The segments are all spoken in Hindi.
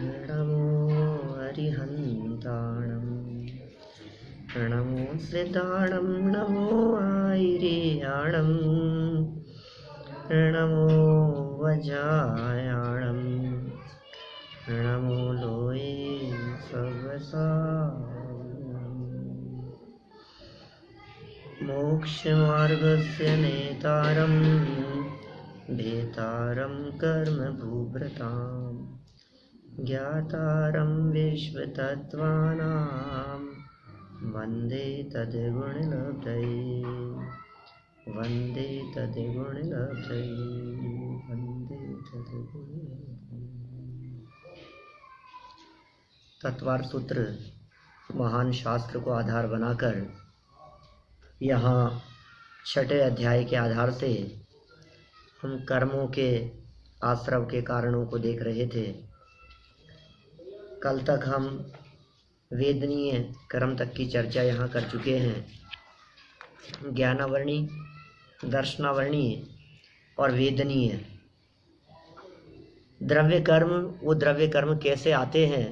नमो अरिहन्ताणं नमो श्रिताणं नमो आयिरेयाणं नमो वज्रायाणं नमो लोये मोक्षमार्गस्य नेतारं भेतारं कर्मभूभृतां ज्ञातारं विश्वतत्त्वानां वन्दे तद्गुणलब्धये वन्दे तद्गुणलब्धये वन्दे तद्गुणलब्धये। तत्वार्थ सूत्र महान शास्त्र को आधार बनाकर यहाँ छठे अध्याय के आधार से हम कर्मों के आश्रव के कारणों को देख रहे थे। कल तक हम वेदनीय कर्म तक की चर्चा यहाँ कर चुके हैं। ज्ञानावर्णी, दर्शनावर्णीय और वेदनीय द्रव्य कर्म, वो द्रव्य कर्म कैसे आते हैं,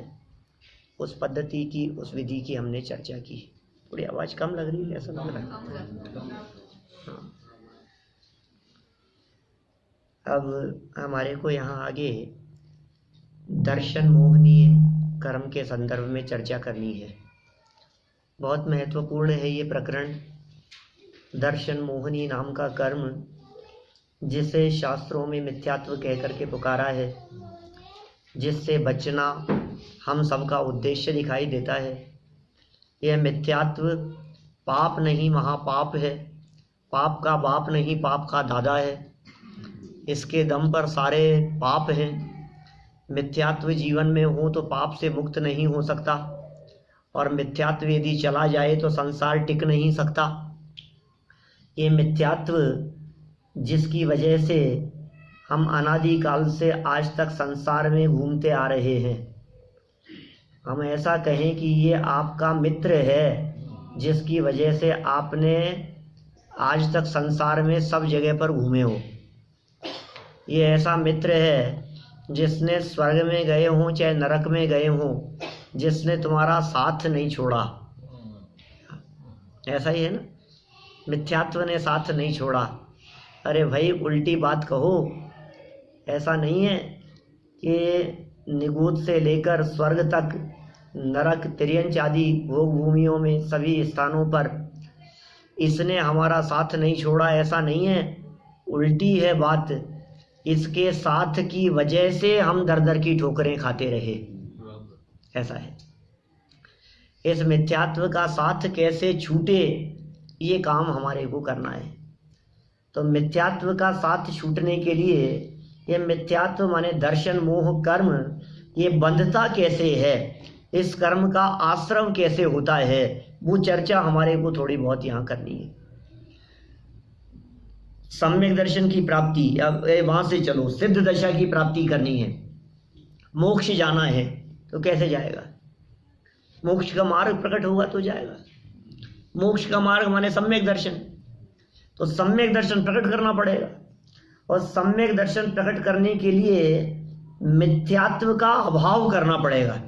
उस पद्धति की, उस विधि की हमने चर्चा की। थोड़ी आवाज़ कम लग रही है, ऐसा लग रहा है। हाँ। अब हमारे को यहाँ आगे दर्शन मोहनीय कर्म के संदर्भ में चर्चा करनी है। बहुत महत्वपूर्ण है ये प्रकरण। दर्शन मोहनी नाम का कर्म, जिसे शास्त्रों में मिथ्यात्व कह करके पुकारा है, जिससे बचना हम सबका उद्देश्य दिखाई देता है। यह मिथ्यात्व पाप नहीं, महापाप है। पाप का बाप नहीं, पाप का दादा है। इसके दम पर सारे पाप हैं। मिथ्यात्व जीवन में हो तो पाप से मुक्त नहीं हो सकता, और मिथ्यात्व यदि चला जाए तो संसार टिक नहीं सकता। ये मिथ्यात्व जिसकी वजह से हम अनादिकाल से आज तक संसार में घूमते आ रहे हैं। हम ऐसा कहें कि ये आपका मित्र है, जिसकी वजह से आपने आज तक संसार में सब जगह पर घूमे हो। ये ऐसा मित्र है जिसने स्वर्ग में गए हों चाहे नरक में गए हों, जिसने तुम्हारा साथ नहीं छोड़ा। ऐसा ही है ना, मिथ्यात्व ने साथ नहीं छोड़ा। अरे भाई, उल्टी बात कहो। ऐसा नहीं है कि निगूत से लेकर स्वर्ग तक, नरक, तिर्यंच आदि भोग भूमियों में सभी स्थानों पर इसने हमारा साथ नहीं छोड़ा, ऐसा नहीं है। उल्टी है बात। इसके साथ की वजह से हम दर दर की ठोकरें खाते रहे। ऐसा है। इस मिथ्यात्व का साथ कैसे छूटे, ये काम हमारे को करना है। तो मिथ्यात्व का साथ छूटने के लिए, ये मिथ्यात्व माने दर्शन मोह कर्म, ये बंधता कैसे है, इस कर्म का आश्रम कैसे होता है, वो चर्चा हमारे को थोड़ी बहुत यहाँ करनी है। सम्यक दर्शन की प्राप्ति, अब वहाँ से चलो, सिद्ध दशा की प्राप्ति करनी है, मोक्ष जाना है, तो कैसे जाएगा? मोक्ष का मार्ग प्रकट होगा तो जाएगा। मोक्ष का मार्ग माने सम्यक दर्शन। तो सम्यक दर्शन प्रकट करना पड़ेगा, और सम्यक दर्शन प्रकट करने के लिए मिथ्यात्व का अभाव करना पड़ेगा।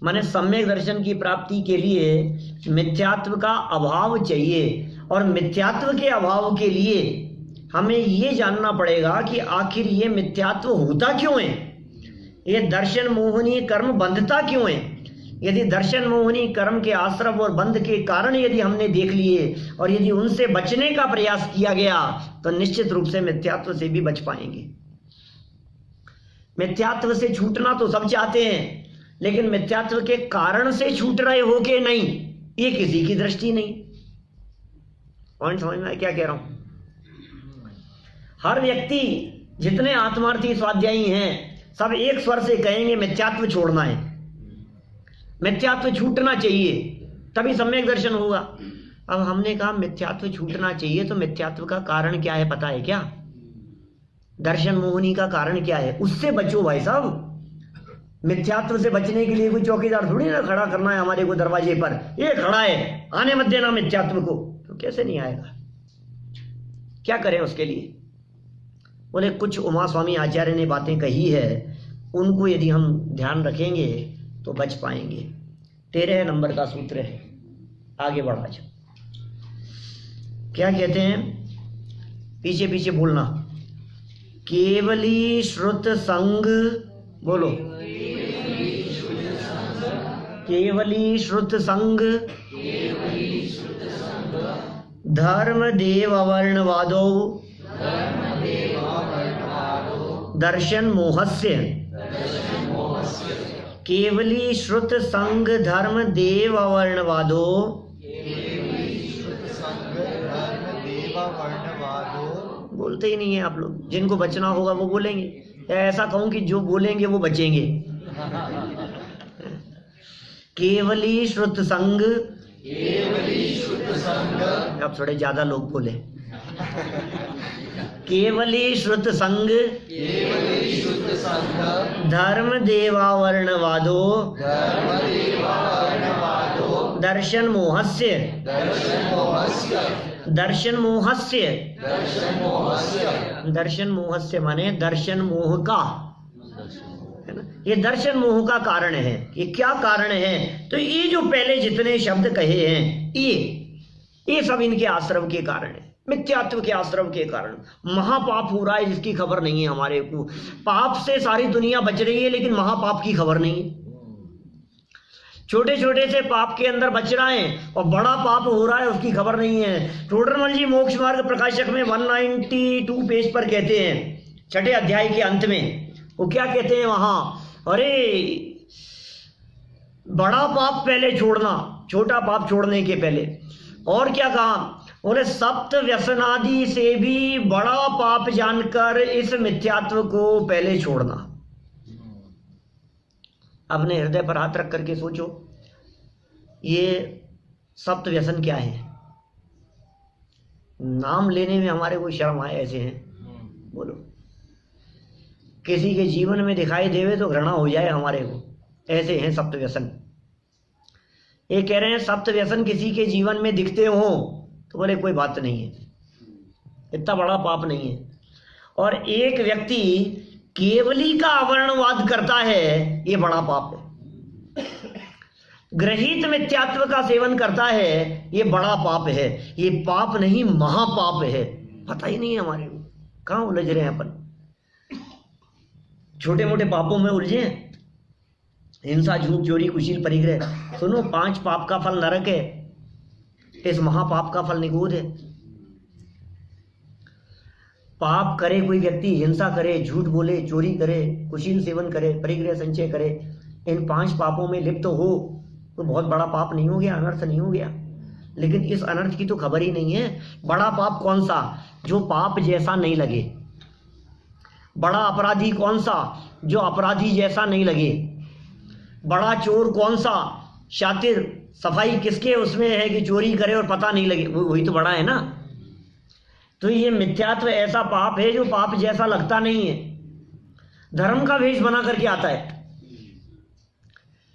माने सम्यक दर्शन की प्राप्ति के लिए मिथ्यात्व का अभाव चाहिए, और मिथ्यात्व के अभाव के लिए हमें ये जानना पड़ेगा कि आखिर ये मिथ्यात्व होता क्यों है, ये दर्शन मोहनी कर्म बंधता क्यों है। यदि दर्शन मोहनी कर्म के आश्रव और बंध के कारण यदि हमने देख लिए, और यदि उनसे बचने का प्रयास किया गया, तो निश्चित रूप से मिथ्यात्व से भी बच पाएंगे। मिथ्यात्व से छूटना तो सब चाहते हैं, लेकिन मिथ्यात्व के कारण से छूट रहे हो के नहीं, ये किसी की दृष्टि नहीं। पॉइंट समझ में क्या कह रहा हूं? हर व्यक्ति, जितने आत्मार्थी स्वाध्यायी हैं, सब एक स्वर से कहेंगे मिथ्यात्व छोड़ना है, मिथ्यात्व छूटना चाहिए, तभी सम्यक दर्शन होगा। अब हमने कहा मिथ्यात्व छूटना चाहिए, तो मिथ्यात्व का कारण क्या है पता है क्या? दर्शन मोहनी का कारण क्या है, उससे बचो भाई साहब। मिथ्यात्व से बचने के लिए कोई चौकीदार थोड़ी ना खड़ा करना है हमारे को दरवाजे पर, ये खड़ा है, आने मत देना मिथ्यात्व को, तो कैसे नहीं आएगा? क्या करें उसके लिए? बोले कुछ उमा स्वामी आचार्य ने बातें कही है, उनको यदि हम ध्यान रखेंगे तो बच पाएंगे। 13 नंबर का सूत्र है, आगे बढ़ा जाओ। क्या कहते हैं, पीछे पीछे बोलना, केवली श्रुत संग, बोलो, केवली श्रुत संग धर्म देव वर्णवादो दर्शन मोहस्य। केवली श्रुत संग धर्म देव वर्णवादो, बोलते ही नहीं है आप लोग। जिनको बचना होगा वो बोलेंगे, या ऐसा कहूं कि जो बोलेंगे वो बचेंगे। केवली श्रुत संग, अब थोड़े ज्यादा लोग बोले। केवली श्रुत संग धर्म देवावर्णवादो दर्शन मोहस्य। दर्शन मोहस्य, दर्शन मोहस्य माने दर्शन मोह का, है ना। ये दर्शन मोह का कारण है। ये क्या कारण है? तो ये जो पहले जितने शब्द कहे हैं ये सब इनके आश्रम के कारण है, मिथ्यात्व के आश्रम के कारण। महापाप हो रहा है जिसकी खबर नहीं है हमारे को। पाप से सारी दुनिया बच रही है लेकिन महापाप की खबर नहीं है। छोटे छोटे से पाप के अंदर बच रहे हैं और बड़ा पाप हो रहा है उसकी खबर नहीं है। टोडरमल जी मोक्ष मार्ग प्रकाशक में 192 पेज पर कहते हैं, 6ठे अध्याय के अंत में वो क्या कहते हैं वहां, अरे बड़ा पाप पहले छोड़ना, छोटा पाप छोड़ने के पहले। और क्या कहा, बोले सप्त व्यसनादि से भी बड़ा पाप जानकर इस मिथ्यात्व को पहले छोड़ना। अपने हृदय पर हाथ रख करके सोचो, ये सप्त व्यसन क्या है? नाम लेने में हमारे को शर्म आए ऐसे हैं, बोलो। किसी के जीवन में दिखाई देवे तो घृणा हो जाए हमारे को, ऐसे हैं सप्त व्यसन। ये कह रहे हैं सप्त व्यसन किसी के जीवन में दिखते हो तो बोले कोई बात नहीं है, इतना बड़ा पाप नहीं है। और एक व्यक्ति केवली का अवर्णवाद करता है, ये बड़ा पाप है। ग्रहित मिथ्यात्व का सेवन करता है, ये बड़ा पाप है। ये पाप नहीं महापाप है। पता ही नहीं है हमारे को, कहाँ उलझ रहे हैं अपन, छोटे मोटे पापों में उलझे हैं। हिंसा, झूठ, चोरी, कुशील, परिग्रह, सुनो 5 पाप का फल नरक है, इस महापाप का फल निगूढ़ है। पाप करे कोई व्यक्ति, हिंसा करे, झूठ बोले, चोरी करे, कुशील सेवन करे, परिग्रह संचय करे, इन 5 पापों में लिप्त हो तो बहुत बड़ा पाप नहीं हो गया, अनर्थ नहीं हो गया। लेकिन इस अनर्थ की तो खबर ही नहीं है। बड़ा पाप कौन सा? जो पाप जैसा नहीं लगे। बड़ा अपराधी कौन सा? जो अपराधी जैसा नहीं लगे। बड़ा चोर कौन सा? शातिर, सफाई किसके उसमें है कि चोरी करे और पता नहीं लगे, वही तो बड़ा है ना। तो ये मिथ्यात्व ऐसा पाप है जो पाप जैसा लगता नहीं है, धर्म का वेश बना करके आता है।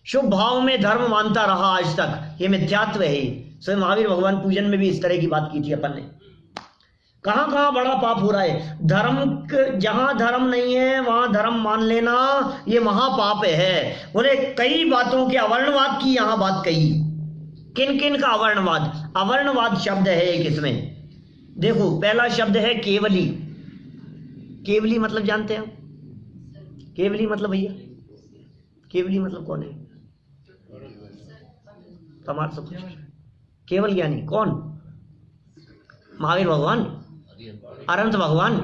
शुभ भाव में धर्म मानता रहा आज तक, ये मिथ्यात्व है। स्वयं महावीर भगवान पूजन में भी इस तरह की बात की थी अपन ने। कहां कहां बड़ा पाप हो रहा है? धर्म, जहां धर्म नहीं है वहां धर्म मान लेना, ये महापाप है। बोले कई बातों के अवर्णवाद की यहां बात कही। किन किन का अवर्णवाद? अवर्णवाद शब्द है एक इसमें। देखो पहला शब्द है केवली। केवली मतलब जानते हैं? केवली मतलब भैया, केवली मतलब कौन है? हमारे सब केवल ज्ञानी कौन? महावीर भगवान, अरहंत भगवान।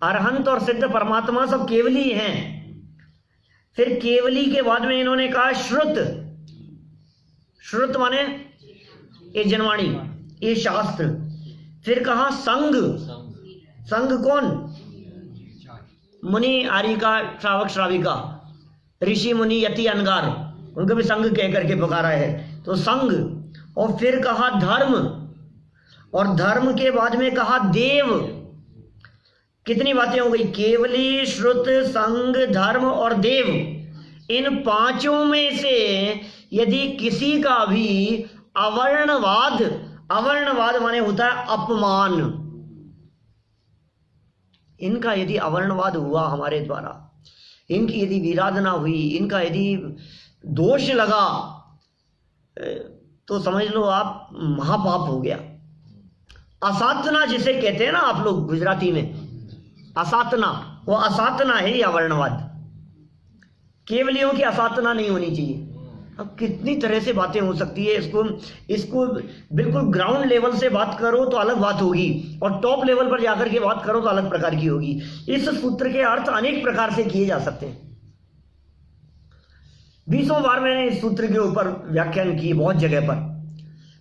अरहंत और सिद्ध परमात्मा सब केवली हैं। फिर केवली के बाद में इन्होंने कहा श्रुत। श्रुत माने ये जनवाणी, ये शास्त्र। फिर कहा संग। संग कौन? मुनि, आरिका, श्रावक, श्राविका, ऋषि, मुनि, यति, अनगार, उनको भी संग कह करके पुकारा है, तो संग। और फिर कहा धर्म, और धर्म के बाद में कहा देव। कितनी बातें हो गई? केवली, श्रुत, संग, धर्म और देव। इन पांचों में से यदि किसी का भी अवर्णवाद, अवर्णवाद माने होता है अपमान, इनका यदि अवर्णवाद हुआ हमारे द्वारा, इनकी यदि विराधना हुई, इनका यदि दोष लगा, तो समझ लो आप महापाप हो गया। असातना जिसे कहते हैं ना आप लोग गुजराती में, असातना, वो असातना है या वर्णवाद। केवलियों की असातना नहीं होनी चाहिए। अब कितनी तरह से बातें हो सकती है, इसको बिल्कुल ग्राउंड लेवल से बात करो तो अलग बात होगी, और टॉप लेवल पर जाकर के बात करो तो अलग प्रकार की होगी। इस सूत्र के अर्थ अनेक प्रकार से किए जा सकते हैं। 20 बार मैंने इस सूत्र के ऊपर व्याख्यान किए बहुत जगह पर।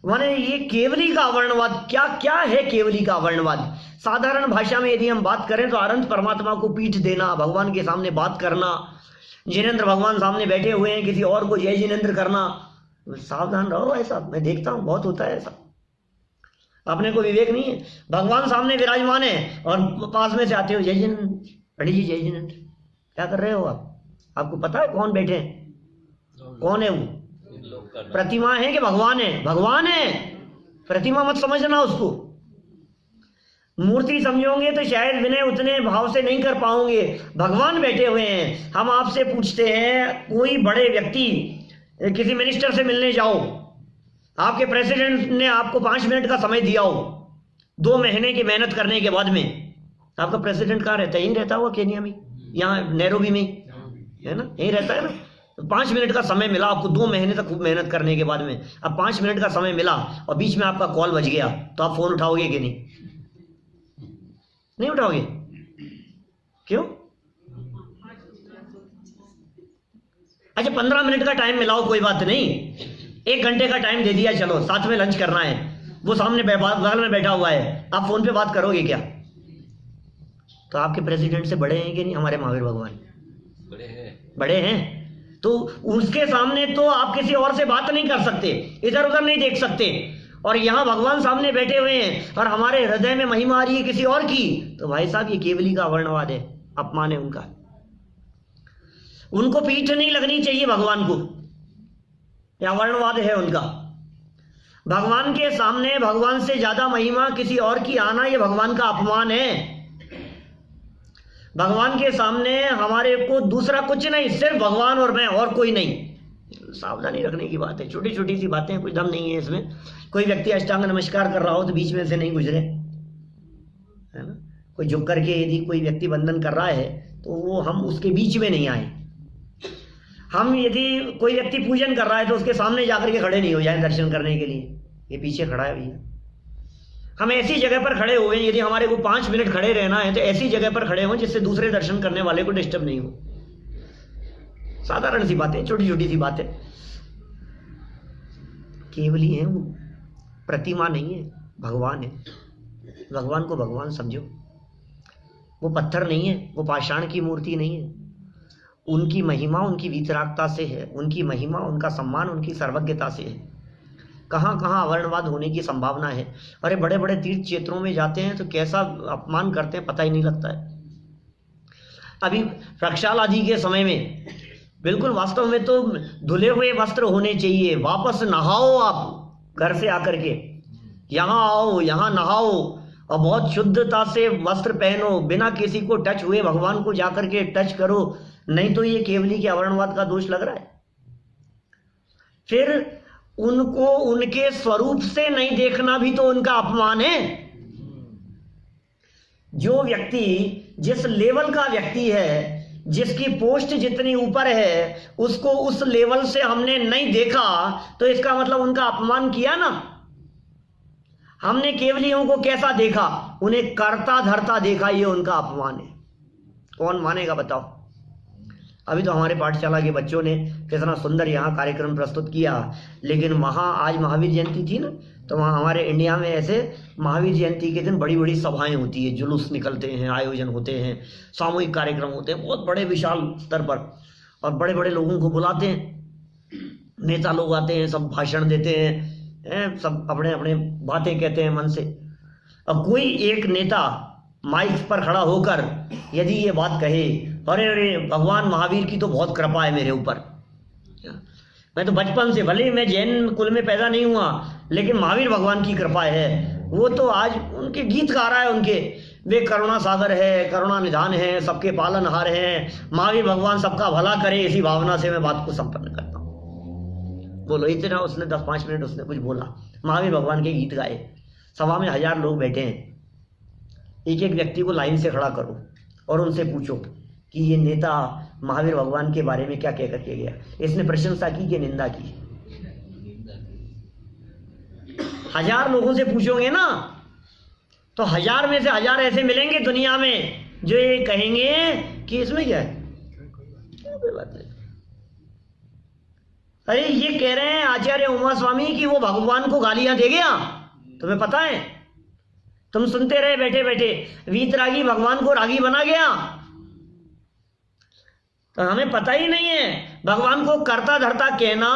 माने ये केवली का वर्णवाद क्या क्या है? केवली का वर्णवाद साधारण भाषा में यदि हम बात करें तो अनंत परमात्मा को पीठ देना, भगवान के सामने बात करना, जिनेंद्र भगवान सामने बैठे हुए हैं, किसी और को जय जिनेंद्र करना। सावधान रहो, ऐसा मैं देखता हूं बहुत होता है ऐसा। अपने को विवेक नहीं है, भगवान सामने विराजमान है और पास में से आते हो जय जिनेंद्र, पंडित जी जय जिनेंद्र। क्या कर रहे हो आप? आपको पता है कौन बैठे हैं? कौन है वो? प्रतिमा है कि भगवान है? भगवान है। प्रतिमा मत समझना उसको, मूर्ति समझोगे तो शायद विनय उतने भाव से नहीं कर पाओगे। भगवान बैठे हुए हैं। हम आपसे पूछते हैं, कोई बड़े व्यक्ति, किसी मिनिस्टर से मिलने जाओ, आपके प्रेसिडेंट ने आपको 5 मिनट का समय दिया हो 2 महीने की मेहनत करने के बाद में। आपका प्रेसिडेंट कहाँ रहता है? यहीं रहता हुआ केन्या में, यहाँ नैरोबी में, है ना, यहीं रहता है ना। 5 मिनट का समय मिला आपको 2 महीने तक खूब मेहनत करने के बाद में। अब 5 मिनट का समय मिला और बीच में आपका कॉल बज गया, तो आप फोन उठाओगे कि नहीं? नहीं उठाओगे। क्यों? अच्छा 15 मिनट का टाइम मिलाओ, कोई बात नहीं, 1 घंटे का टाइम दे दिया, चलो साथ में लंच करना है, वो सामने बगल में बैठा हुआ है, आप फोन पे बात करोगे क्या? तो आपके प्रेसिडेंट से बड़े हैं कि नहीं हमारे महावीर भगवान? बड़े हैं। तो उसके सामने तो आप किसी और से बात नहीं कर सकते, इधर उधर नहीं देख सकते, और यहां भगवान सामने बैठे हुए हैं और हमारे हृदय में महिमा आ रही है किसी और की। तो भाई साहब ये केवली का वर्णवाद है, अपमान है उनका। उनको पीठ नहीं लगनी चाहिए भगवान को, या वर्णवाद है उनका। भगवान के सामने भगवान से ज्यादा महिमा किसी और की आना, ये भगवान का अपमान है। भगवान के सामने हमारे को दूसरा कुछ नहीं, सिर्फ भगवान और मैं, और कोई नहीं। सावधानी रखने की बात है, छोटी छोटी सी बातें, कोई दम नहीं है इसमें। कोई व्यक्ति अष्टांग नमस्कार कर रहा हो तो बीच में से नहीं गुजरे, है ना। कोई झुक करके यदि कोई व्यक्ति वंदन कर रहा है तो वो हम उसके बीच में नहीं आए। हम यदि कोई व्यक्ति पूजन कर रहा है तो उसके सामने जाकर के खड़े नहीं हो जाए दर्शन करने के लिए, ये पीछे खड़ा है भैया। हम ऐसी जगह पर खड़े हुए, यदि हमारे को 5 मिनट खड़े रहना है तो ऐसी जगह पर खड़े हों जिससे दूसरे दर्शन करने वाले को डिस्टर्ब नहीं हो। साधारण सी बातें, छोटी छोटी सी बातें। केवली है वो, प्रतिमा नहीं है, भगवान है। भगवान को भगवान समझो। वो पत्थर नहीं है, वो पाषाण की मूर्ति नहीं है। उनकी महिमा उनकी वीतरागता से है, उनकी महिमा उनका सम्मान उनकी सर्वज्ञता से है। कहाँ कहाँ अवर्णवाद होने की संभावना है। अरे बड़े बड़े तीर्थ क्षेत्रों में जाते हैं तो कैसा अपमान करते हैं पता ही नहीं लगता है। अभी प्रक्षाल आदि के समय में बिल्कुल वास्तव में तो धुले हुए वस्त्र होने चाहिए। वापस नहाओ, आप घर से आकर के यहाँ आओ, यहाँ नहाओ और बहुत शुद्धता से वस्त्र पहनो, बिना किसी को टच हुए भगवान को जाकर के टच करो, नहीं तो ये केवली के अवर्णवाद का दोष लग रहा है। फिर उनको उनके स्वरूप से नहीं देखना भी तो उनका अपमान है। जो व्यक्ति जिस लेवल का व्यक्ति है, जिसकी पोस्ट जितनी ऊपर है, उसको उस लेवल से हमने नहीं देखा तो इसका मतलब उनका अपमान किया ना। हमने केवलियों को कैसा देखा? उन्हें करता धरता देखा, ये उनका अपमान है। कौन मानेगा बताओ? अभी तो हमारे पाठशाला के बच्चों ने कितना सुंदर यहाँ कार्यक्रम प्रस्तुत किया, लेकिन वहाँ आज महावीर जयंती थी ना, तो वहाँ हमारे इंडिया में ऐसे महावीर जयंती के दिन बड़ी बड़ी सभाएं होती है, जुलूस निकलते हैं, आयोजन होते हैं, सामूहिक कार्यक्रम होते हैं बहुत बड़े विशाल स्तर पर, और बड़े बड़े लोगों को बुलाते हैं, नेता लोग आते हैं, सब भाषण देते हैं, सब अपने अपने बातें कहते हैं मन से। अब कोई एक नेता माइक पर खड़ा होकर यदि ये बात कहे, अरे अरे भगवान महावीर की तो बहुत कृपा है मेरे ऊपर, मैं तो बचपन से, भले मैं जैन कुल में पैदा नहीं हुआ, लेकिन महावीर भगवान की कृपा है। वो तो आज उनके गीत गा रहा है, उनके वे करुणा सागर है, करुणा निधान है, सबके पालनहार हैं, महावीर भगवान सबका भला करे, इसी भावना से मैं बात को संपन्न करता हूँ। बोलो, इतना उसने 10-5 मिनट उसने कुछ बोला, महावीर भगवान के गीत गाए, सभा में 1000 लोग बैठे हैं। एक एक व्यक्ति को लाइन से खड़ा करो और उनसे पूछो कि ये नेता महावीर भगवान के बारे में क्या कह करके गया, इसने प्रशंसा की कि निंदा की। 1000 लोगों से पूछोगे ना तो 1000 में से 1000 ऐसे मिलेंगे दुनिया में जो ये कहेंगे कि इसमें क्या है, क्या कोई बात नहीं। अरे ये कह रहे हैं आचार्य उमा स्वामी कि वो भगवान को गालियां दे गया, तुम्हें पता है? तुम सुनते रहे बैठे बैठे, वीतरागी भगवान को रागी बना गया। तो हमें पता ही नहीं है, भगवान को कर्ता धर्ता कहना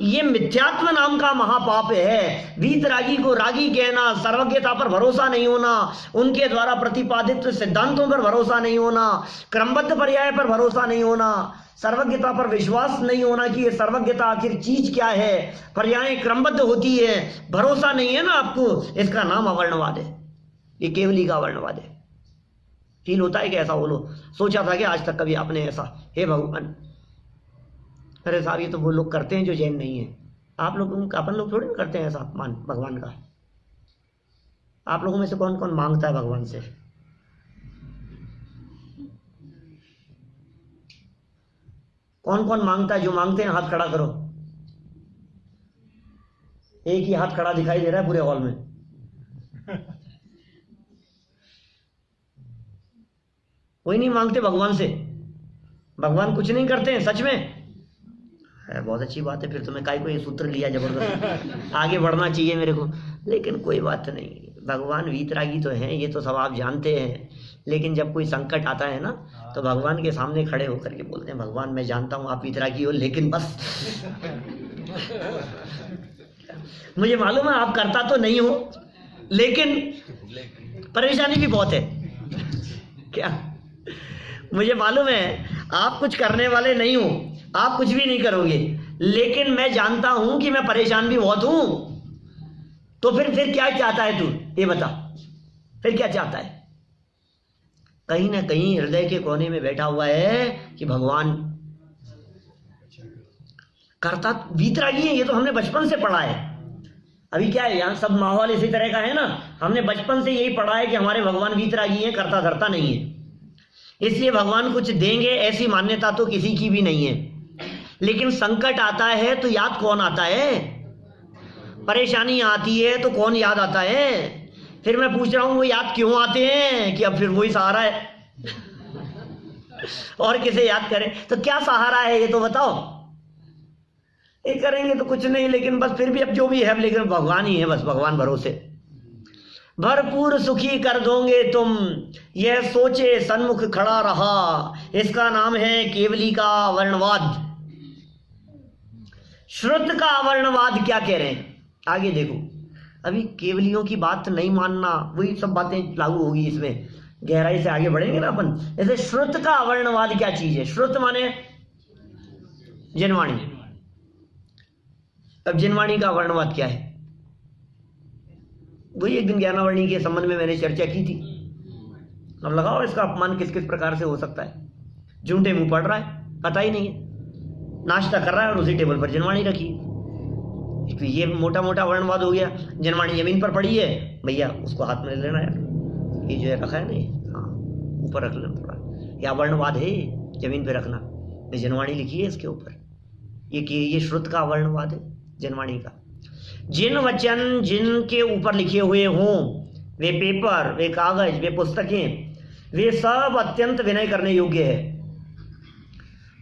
ये मिथ्यात्म नाम का महापाप है। वीतरागी को रागी कहना, सर्वज्ञता पर भरोसा नहीं होना, उनके द्वारा प्रतिपादित सिद्धांतों पर भरोसा नहीं होना, क्रमबद्ध पर्याय पर भरोसा नहीं होना, सर्वज्ञता पर विश्वास नहीं होना कि ये सर्वज्ञता आखिर चीज क्या है, पर्याय क्रमबद्ध होती है, भरोसा नहीं है ना आपको, इसका नाम अवर्णवाद है। ये केवली का अवर्णवाद है। फील होता है कि ऐसा बोलो, सोचा था कि आज तक कभी आपने ऐसा, हे भगवान, अरे साहब ये तो वो लोग करते हैं जो जैन नहीं है, आप लोग अपन लोग थोड़ी ना करते हैं ऐसा अपमान भगवान का। आप लोगों में से कौन कौन मांगता है भगवान से? कौन कौन मांगता है? जो मांगते हैं हाथ खड़ा करो। एक ही हाथ खड़ा दिखाई दे रहा है पूरे हॉल में। कोई नहीं मांगते भगवान से, भगवान कुछ नहीं करते हैं सच में है। बहुत अच्छी बात है, फिर तुम्हें काहे को ये सूत्र लिया जबरदस्त, आगे बढ़ना चाहिए मेरे को। लेकिन कोई बात नहीं, भगवान वीतरागी तो हैं, ये तो सब आप जानते हैं। लेकिन जब कोई संकट आता है ना तो भगवान के सामने खड़े होकर के बोलते हैं, भगवान मैं जानता हूँ आप वीतरागी हो, लेकिन बस मुझे मालूम है आप करता तो नहीं हो, लेकिन परेशानी भी बहुत है। क्या मुझे मालूम है आप कुछ करने वाले नहीं हो, आप कुछ भी नहीं करोगे, लेकिन मैं जानता हूं कि मैं परेशान भी बहुत हूं। तो फिर क्या चाहता है तू, ये बता, फिर क्या चाहता है? कहीं ना कहीं हृदय के कोने में बैठा हुआ है कि भगवान करता वीतरागी है। ये तो हमने बचपन से पढ़ा है। अभी क्या है, यहाँ सब माहौल इसी तरह का है ना, हमने बचपन से यही पढ़ा है कि हमारे भगवान वीतरागी है, करता धरता नहीं है, इसलिए भगवान कुछ देंगे ऐसी मान्यता तो किसी की भी नहीं है। लेकिन संकट आता है तो याद कौन आता है? परेशानी आती है तो कौन याद आता है? फिर मैं पूछ रहा हूं वो याद क्यों आते हैं कि अब फिर वही सहारा है और किसे याद करें? तो क्या सहारा है ये तो बताओ। ये करेंगे तो कुछ नहीं, लेकिन बस फिर भी अब जो भी है, लेकिन भगवान ही है, बस भगवान भरोसे। भरपूर सुखी कर दोगे तुम, यह सोचे सन्मुख खड़ा रहा, इसका नाम है केवली का वर्णवाद। श्रुत का वर्णवाद क्या कह रहे हैं आगे देखो। अभी केवलियों की बात नहीं मानना, वही सब बातें लागू होगी इसमें, गहराई से आगे बढ़ेंगे ना अपन। जैसे श्रुत का वर्णवाद क्या चीज है? श्रुत माने जिनवाणी। अब जिनवाणी का वर्णवाद क्या है? वही एक दिन ज्ञानावर्णी के संबंध में मैंने चर्चा की थी। अब लगाओ इसका अपमान किस किस प्रकार से हो सकता है। झूठे मुंह पड़ रहा है, पता ही नहीं है, नाश्ता कर रहा है और उसी टेबल पर जिनवाणी रखी। ये मोटा मोटा वर्णवाद हो गया। जिनवाणी जमीन पर पड़ी है, भैया उसको हाथ में लेना यार, ये जो है रखा है नहीं, हाँ ऊपर रख लेना थोड़ा। या वर्णवाद है जमीन पे रखना, जिनवाणी लिखी है इसके ऊपर। ये श्रुत का वर्णवाद है जिनवाणी का। जिन वचन जिनके ऊपर लिखे हुए हों, वे पेपर, वे कागज, वे पुस्तकें, वे सब अत्यंत विनय करने योग्य है।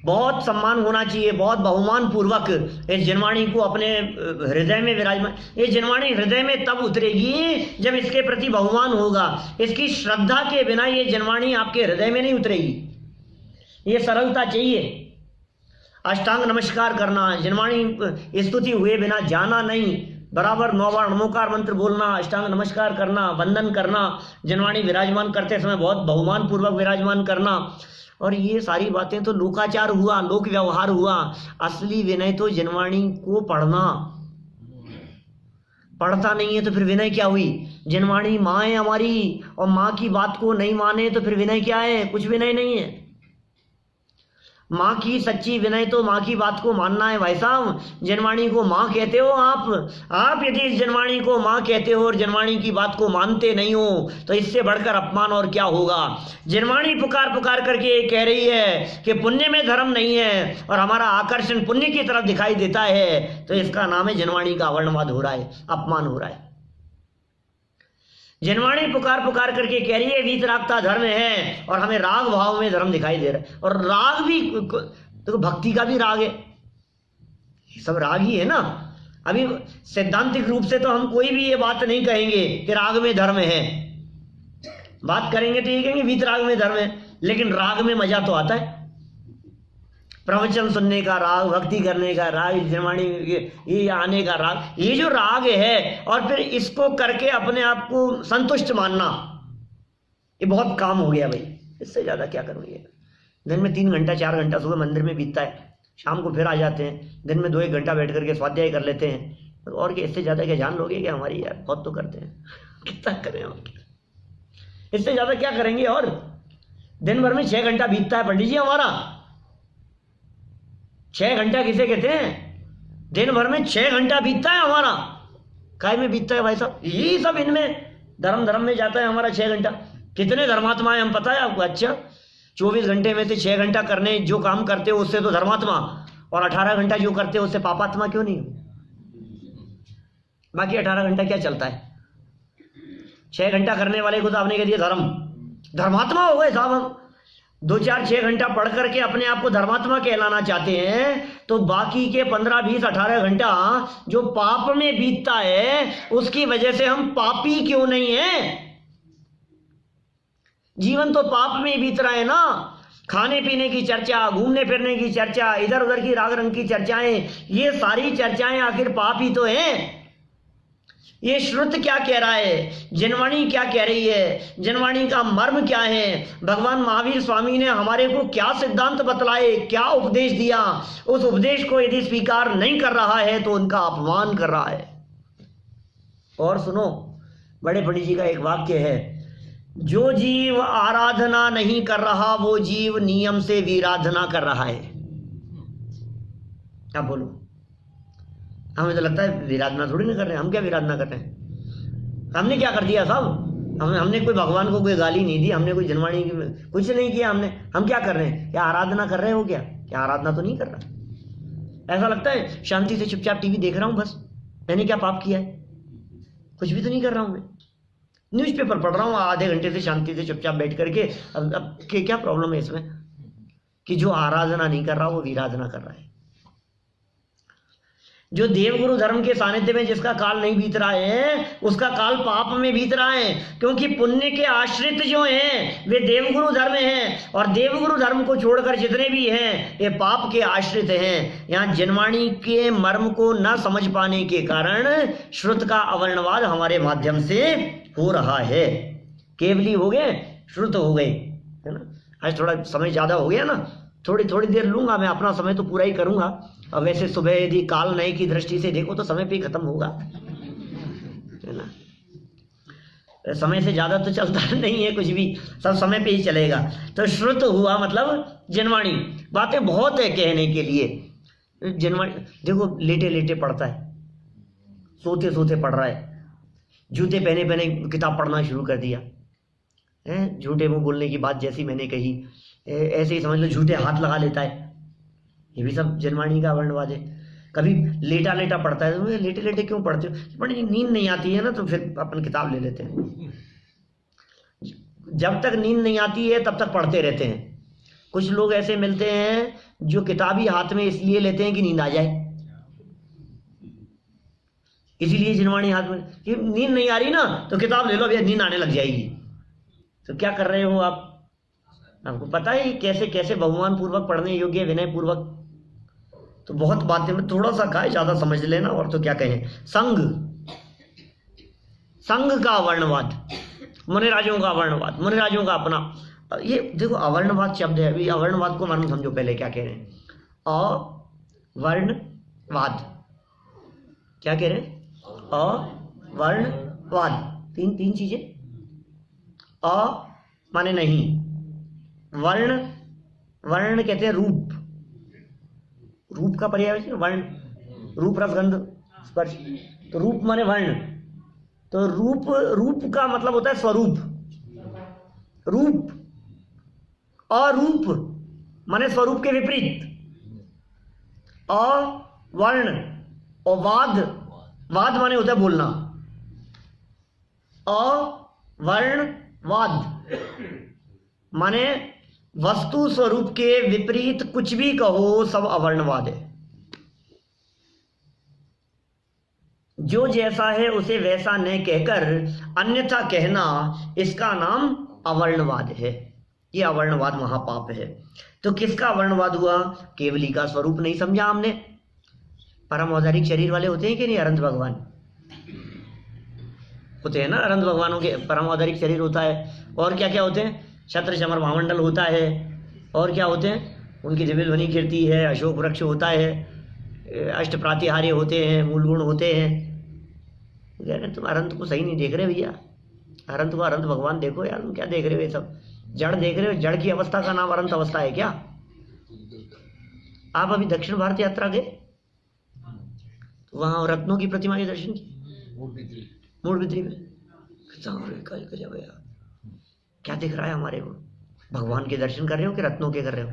बहुत सम्मान होना चाहिए, बहुत बहुमान पूर्वक इस जिनवाणी को अपने हृदय में विराजमान। ये जिनवाणी हृदय में तब उतरेगी जब इसके प्रति बहुमान होगा। इसकी श्रद्धा के बिना ये जिनवाणी आपके हृदय में नहीं उतरेगी। ये सरलता चाहिए। अष्टांग नमस्कार करना, जिनवाणी स्तुति हुए बिना जाना नहीं, बराबर 9 बार नमोकार मंत्र बोलना, अष्टांग नमस्कार करना, वंदन करना, जिनवाणी विराजमान करते समय बहुत बहुमान पूर्वक विराजमान करना। और ये सारी बातें तो लोकाचार हुआ, लोक व्यवहार हुआ। असली विनय तो जिनवाणी को पढ़ना, पढ़ता नहीं है तो फिर विनय क्या हुई? जिनवाणी माँ है हमारी, और माँ की बात को नहीं माने तो फिर विनय क्या है? कुछ विनय नहीं है। माँ की सच्ची विनय तो माँ की बात को मानना है भाई साहब। जनवाणी को माँ कहते हो आप यदि इस जनवाणी को माँ कहते हो और जनवाणी की बात को मानते नहीं हो तो इससे बढ़कर अपमान और क्या होगा। जनवाणी पुकार पुकार करके कह रही है कि पुण्य में धर्म नहीं है और हमारा आकर्षण पुण्य की तरफ दिखाई देता है, तो इसका नाम है जनवाणी का अवर्णवाद हो रहा है, अपमान हो रहा है। जनवाणी पुकार पुकार करके कह रही है वीतरागता धर्म है और हमें राग भाव में धर्म दिखाई दे रहा है। और राग भी देखो, भक्ति का भी राग है, ये सब राग ही है ना। अभी सैद्धांतिक रूप से तो हम कोई भी ये बात नहीं कहेंगे कि राग में धर्म है। बात करेंगे तो ये कहेंगे वीतराग में धर्म है, लेकिन राग में मजा तो आता है। प्रवचन सुनने का राग, भक्ति करने का राग, जनवाणी ये आने का राग, ये जो राग है, और फिर इसको करके अपने आप को संतुष्ट मानना, ये बहुत काम हो गया भाई। इससे ज्यादा क्या करूँगी। दिन में 3 घंटा 4 घंटा सुबह मंदिर में बीतता है, शाम को फिर आ जाते हैं, दिन में 2-1 घंटा बैठ करके स्वाध्याय कर लेते हैं, और क्या इससे ज्यादा क्या जान लोगे क्या हमारी? यार बहुत तो करते हैं, कितना करें और इससे ज्यादा क्या करेंगे। और दिन भर में 6 घंटा बीतता है पंडित जी हमारा। 6 घंटा किसे कहते हैं? दिन भर में 6 घंटा बीतता है हमारा। काय में बीतता है भाई साहब? यही सब इनमें धर्म में जाता है हमारा 6 घंटा। कितने धर्मात्मा है हम पता है आपको? अच्छा, 24 घंटे में से 6 घंटा करने जो काम करते हो उससे तो धर्मात्मा, और 18 घंटा जो करते हो उससे पापात्मा क्यों नहीं? बाकी 18 घंटा क्या चलता है? 6 घंटा करने वाले को तो आपने कह दिया धर्मात्मा हो गए साहब। हम 2-4-6 घंटा पढ़ करके अपने आप को धर्मात्मा कहलाना चाहते हैं, तो बाकी के 15-20-18 घंटा जो पाप में बीतता है उसकी वजह से हम पापी क्यों नहीं है? जीवन तो पाप में बीत रहा है ना। खाने पीने की चर्चा, घूमने फिरने की चर्चा, इधर उधर की राग रंग की चर्चाएं, ये सारी चर्चाएं आखिर पाप ही तो हैं। ये श्रुत क्या कह रहा है? जनवाणी क्या कह रही है? जनवाणी का मर्म क्या है? भगवान महावीर स्वामी ने हमारे को क्या सिद्धांत बतलाए, क्या उपदेश दिया? उस उपदेश को यदि स्वीकार नहीं कर रहा है तो उनका अपमान कर रहा है। और सुनो, बड़े पंडित जी का एक वाक्य है, जो जीव आराधना नहीं कर रहा वो जीव नियम से विराधना कर रहा है। क्या बोलो? हमें तो लगता है विराधना थोड़ी ना कर रहे हैं। हम क्या विराधना कर रहे हैं? हमने क्या कर दिया साहब? हमने कोई भगवान को कोई गाली नहीं दी, हमने कोई जनवाणी कुछ नहीं किया हमने। हम क्या कर रहे हैं? क्या आराधना कर रहे हो? क्या आराधना तो नहीं कर रहा। ऐसा लगता है शांति से चुपचाप टीवी देख रहा हूं बस। मैंने क्या पाप किया है? कुछ भी तो नहीं कर रहा हूं मैं। न्यूज़पेपर पढ़ रहा हूँ आधे घंटे से शांति से चुपचाप बैठ करके। अब क्या प्रॉब्लम है इसमें कि जो आराधना नहीं कर रहा वो विराधना कर रहा है। जो देवगुरु धर्म के सानिध्य में जिसका काल नहीं बीत रहा है उसका काल पाप में बीत रहा है, क्योंकि पुण्य के आश्रित जो हैं वे देवगुरु धर्म हैं, और देवगुरु धर्म को छोड़कर जितने भी हैं ये पाप के आश्रित हैं। यहाँ जनवाणी के मर्म को न समझ पाने के कारण श्रुत का अवर्णवाद हमारे माध्यम से हो रहा है। केवली हो गए, श्रुत हो गए, है ना। आज थोड़ा समय ज्यादा हो गया ना, थोड़ी देर लूंगा मैं, अपना समय तो पूरा ही करूंगा। और वैसे सुबह यदि काल नए की दृष्टि से देखो तो समय पे ही खत्म होगा, है ना। समय से ज्यादा तो चलता नहीं है कुछ भी, सब समय पे ही चलेगा। तो श्रुत हुआ मतलब जनवाणी। बातें बहुत है कहने के लिए। जनवाणी देखो, लेटे लेटे पढ़ता है, सोते सोते पढ़ रहा है, जूते पहने पहने किताब पढ़ना शुरू कर दिया है। झूठे मुंह बोलने की बात जैसी मैंने कही, ऐसे ही समझ लो झूठे हाथ लगा लेता है। ये भी सब जनवाणी का वर्णवाद है। कभी लेटा लेटा पढ़ता है, तो लेटे लेटे क्यों पढ़ते हो? पंडित जी नींद नहीं आती है ना, तो फिर अपन किताब ले लेते हैं। जब तक नींद नहीं आती है तब तक पढ़ते रहते हैं। कुछ लोग ऐसे मिलते हैं जो किताब ही हाथ में इसलिए लेते हैं कि नींद आ जाए, इसीलिए जनवाणी हाथ में। कि नींद नहीं आ रही ना तो किताब ले लो, अभी नींद आने लग जाएगी। तो क्या कर रहे हो आप? आपको पता है कैसे कैसे बहुमान पूर्वक पढ़ने योग्य, विनय पूर्वक। तो बहुत बातें में थोड़ा सा कहा, ज्यादा समझ लेना। और तो क्या कहें, संघ का वर्णवाद, मुनिराजों का वर्णवाद, मुनिराजों का अपना। ये देखो अवर्णवाद शब्द है, अभी अवर्णवाद को मर्म समझो पहले क्या कह रहे हैं। अवर्णवाद क्या कह रहे हैं? वर्ण वाद, तीन तीन चीजें। अ माने नहीं, वर्ण, वर्ण कहते हैं रूप, रूप का पर्याय वर्ण, रूप रस गंध स्पर्श, तो रूप माने वर्ण, तो रूप, रूप का मतलब होता है स्वरूप, रूप। अरूप माने स्वरूप के विपरीत, अवर्ण। और वाद, वाद माने होता है बोलना, अवर्ण वाद माने वस्तु स्वरूप के विपरीत कुछ भी कहो सब अवर्णवाद है। जो जैसा है उसे वैसा न कहकर अन्यथा कहना, इसका नाम अवर्णवाद है। ये अवर्णवाद महापाप है। तो किसका अवर्णवाद हुआ? केवली का स्वरूप नहीं समझा हमने। परम औदारिक शरीर वाले होते हैं कि नहीं? अनंत भगवान होते हैं ना, अनंत भगवानों के परम औदारिक शरीर होता है। और क्या क्या होते हैं? छत्र चमर महामंडल होता है। और क्या होते हैं? उनकी दिव्य ध्वनि कीर्ति है, अशोक वृक्ष होता है, अष्ट प्रातिहार्य होते हैं, मूल गुण होते हैं। यार तुम अनंत को सही नहीं देख रहे भैया, अनंत को अनंत भगवान देखो यार, तुम क्या देख रहे हो? ये सब जड़ देख रहे हो। जड़ की अवस्था का नाम अनंत अवस्था है क्या? आप अभी दक्षिण भारत यात्रा गए, तो वहां रत्नों की प्रतिमा के दर्शन किए मूड बिद्री में। क्या दिख रहा है हमारे को? भगवान के दर्शन कर रहे हो कि रत्नों के कर रहे हो?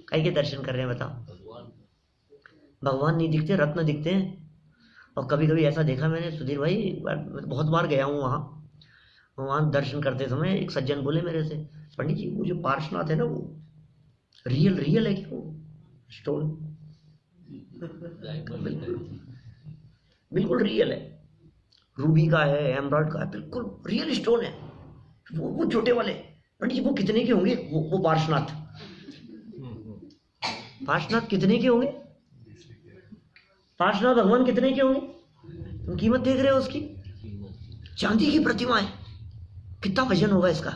कई के दर्शन कर रहे हैं बताओ? भगवान नहीं दिखते, रत्न दिखते हैं। और कभी कभी ऐसा देखा मैंने सुधीर भाई, बहुत बार गया हूँ वहाँ दर्शन करते समय एक सज्जन बोले मेरे से, पंडित जी वो जो पार्श्वनाथ है ना, वो रियल रियल है क्या? वो स्टोन बिल्कुल रियल है, रूबी का है, एमराल्ड का है, बिल्कुल रियल स्टोन है। वो छोटे वाले, पंडित जी वो कितने के होंगे? वो पार्श्वनाथ, पार्श्वनाथ कितने के होंगे? पार्श्वनाथ भगवान कितने के होंगे? तुम कीमत देख रहे हो उसकी? चांदी की प्रतिमा है, कितना वजन होगा इसका?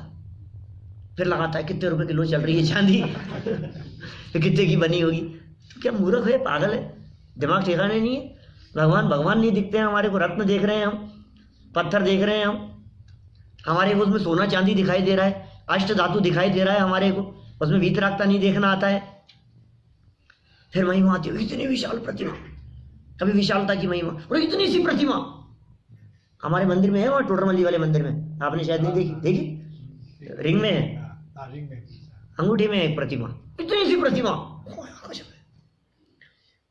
फिर लगाता है कितने रुपए किलो चल रही है चांदी तो कितने की बनी होगी? तो क्या मूर्ख है, पागल है, दिमाग ठिकाने नहीं है? भगवान भगवान नहीं दिखते हैं हमारे को, रत्न देख रहे हैं हम, पत्थर देख रहे हैं हम, हमारे को उसमें सोना चांदी दिखाई दे रहा है, अष्ट धातु दिखाई दे रहा है हमारे को, उसमें वीतरागता नहीं देखना आता है। फिर महिमा आती है, इतनी विशाल प्रतिमा, कभी विशालता की महिमा, और इतनी सी प्रतिमा हमारे मंदिर में है, वहाँ टोडरमल्ली वाले मंदिर में, आपने शायद नहीं देखी, देखी रिंग में है, अंगूठे में है एक प्रतिमा, इतनी सी प्रतिमा।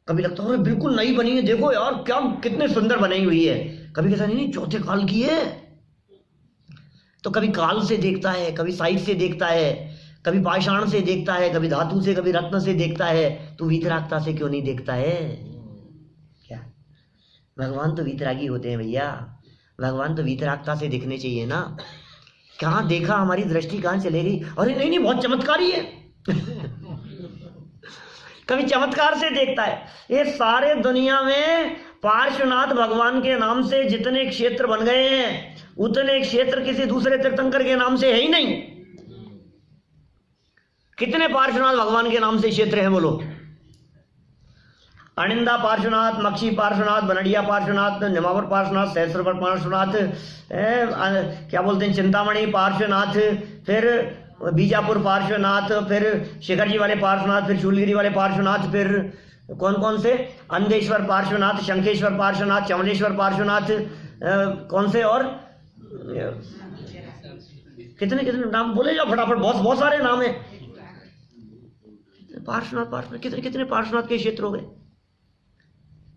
कभी लगता है बिल्कुल नई बनी है, देखो यार क्या कितने सुंदर बनाई हुई है। कभी कहता नहीं चौथे काल की है। तो कभी काल से देखता है, कभी साइज से देखता है, कभी पाषाण से देखता है, कभी धातु से, कभी रत्न से देखता है। तो वीतरागता से क्यों नहीं देखता है? क्या भगवान तो वीतरागी होते हैं भैया, भगवान तो वीतरागता से दिखने चाहिए ना। कहाँ देखा, हमारी दृष्टि कहाँ चले गई? अरे नहीं नहीं बहुत चमत्कारी है कभी चमत्कार से देखता है। ये सारे दुनिया में पार्श्वनाथ भगवान के नाम से जितने क्षेत्र बन गए हैं, उतने क्षेत्र किसी दूसरे तीर्थंकर के नाम से है ही नहीं। कितने पार्श्वनाथ भगवान के नाम से क्षेत्र हैं बोलो? अनिंदा पार्श्वनाथ, मक्षी पार्श्वनाथ, बनडिया पार्श्वनाथ, निमावर पार्श्वनाथ, सहस्रवर पार्श्वनाथ, क्या बोलते हैं, चिंतामणि पार्श्वनाथ, फिर बीजापुर पार्श्वनाथ, फिर शिखर जी वाले पार्श्वनाथ, फिर शूलगिरी वाले पार्श्वनाथ, फिर कौन कौन से, अंधेश्वर पार्श्वनाथ, शंखेश्वर पार्श्वनाथ, चमलेश्वर पार्श्वनाथ, कौन से और कितने कितने नाम बोले जाओ फटाफट, बहुत बहुत सारे नाम है। पार्श्वनाथ पार्श्वनाथ कितने कितने पार्श्वनाथ के क्षेत्र हो गए,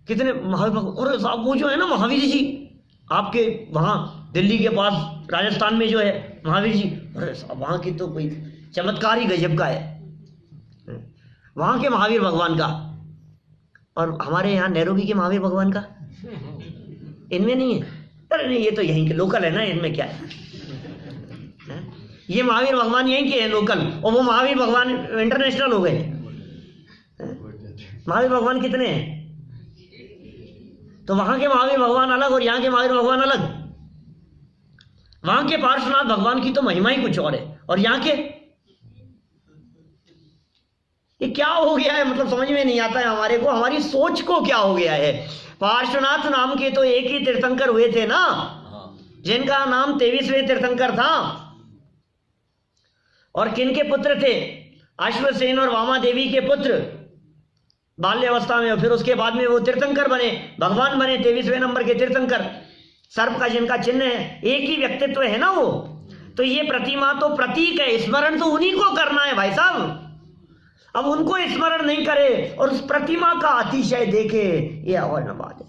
कितने महावीर। और साहब वो जो है ना महावीर जी, आपके वहां दिल्ली के पास राजस्थान में जो है महावीर जी, अरे वहां की तो कोई चमत्कार ही गजब का है वहां के महावीर भगवान का। और हमारे यहाँ नैरोबी के महावीर भगवान का इनमें नहीं है। अरे नहीं ये तो यहीं के लोकल है ना, इनमें क्या है? ये महावीर भगवान यहीं के हैं लोकल, और वो महावीर भगवान इंटरनेशनल हो गए। महावीर भगवान कितने हैं? तो वहां के महावीर भगवान अलग और यहाँ के महावीर भगवान अलग। वहां के पार्श्वनाथ भगवान की तो महिमा ही कुछ और है, और यहाँ के ये क्या हो गया है? मतलब समझ में नहीं आता है हमारे को, हमारी सोच को क्या हो गया है? पार्श्वनाथ नाम के तो एक ही तीर्थंकर हुए थे ना, जिनका नाम 23वें तीर्थंकर था। और किनके पुत्र थे? अश्वसेन और वामा देवी के पुत्र बाल्यावस्था में, और फिर उसके बाद में वो तीर्थंकर बने, भगवान बने, 23वें नंबर के तीर्थंकर। सर्प का जिनका चिन्ह है, एक ही व्यक्तित्व है ना वो। तो ये प्रतिमा तो प्रतीक है, स्मरण तो उन्हीं को करना है भाई साहब। अब उनको स्मरण नहीं करे और उस प्रतिमा का अतिशय देखे, ये अवर्ण बात है।